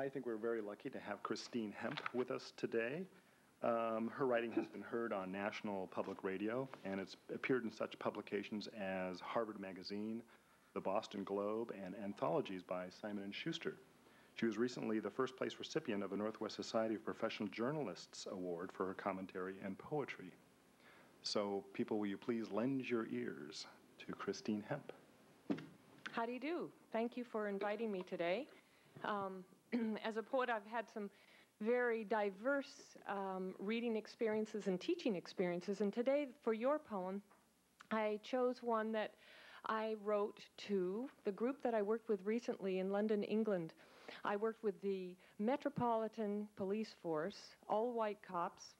I think we're very lucky to have Christine Hemp with us today. Her writing has been heard on national public radio, and it's appeared in such publications as Harvard Magazine, the Boston Globe, and anthologies by Simon & Schuster. She was recently the first-place recipient of the Northwest Society of Professional Journalists Award for her commentary and poetry. So, people, will you please lend your ears to Christine Hemp? How do you do? Thank you for inviting me today. As a poet, I've had some very diverse reading experiences and teaching experiences, and today, for your poem, I chose one that I wrote to the group that I worked with recently in London, England. I worked with the Metropolitan Police Force, all white cops,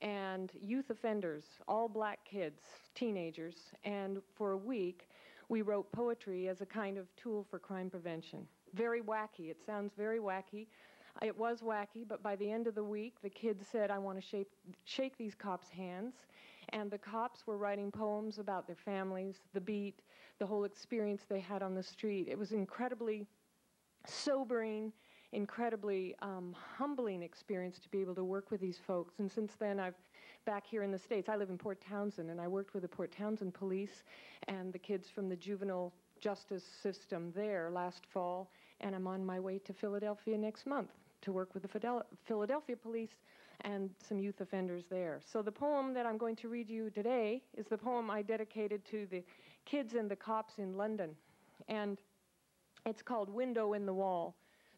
and youth offenders, all black kids, teenagers, and for a week we wrote poetry as a kind of tool for crime prevention. Very wacky. It sounds very wacky. It was wacky, but by the end of the week, the kids said, I want to shake these cops' hands. And the cops were writing poems about their families, the beat, the whole experience they had on the street. It was incredibly sobering, incredibly humbling experience to be able to work with these folks. And since then, back here in the States, I live in Port Townsend, and I worked with the Port Townsend police and the kids from the juvenile justice system there last fall, and I'm on my way to Philadelphia next month to work with the Philadelphia police and some youth offenders there. So the poem that I'm going to read you today is the poem I dedicated to the kids and the cops in London, and it's called Window in the Wall.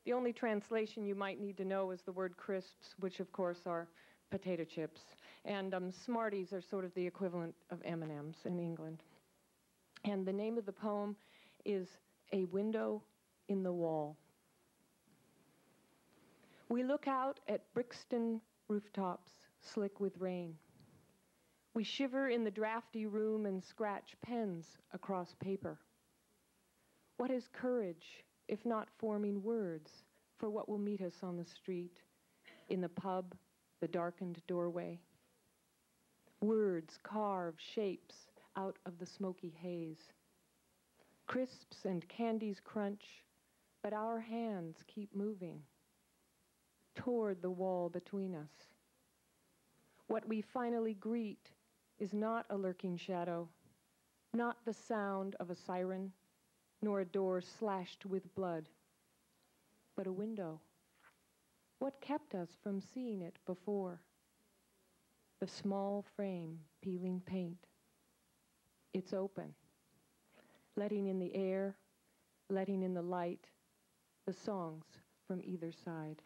The only translation you might need to know is the word crisps, which of course are potato chips, and Smarties are sort of the equivalent of M&Ms in England. And the name of the poem is A Window in the Wall. We look out at Brixton rooftops, slick with rain. We shiver in the drafty room and scratch pens across paper. What is courage, if not forming words for what will meet us on the street, in the pub, the darkened doorway? Words carve shapes out of the smoky haze. Crisps and candies crunch, but our hands keep moving toward the wall between us. What we finally greet is not a lurking shadow, not the sound of a siren, nor a door slashed with blood, but a window. What kept us from seeing it before? The small frame peeling paint. It's open, letting in the air, letting in the light, the songs from either side.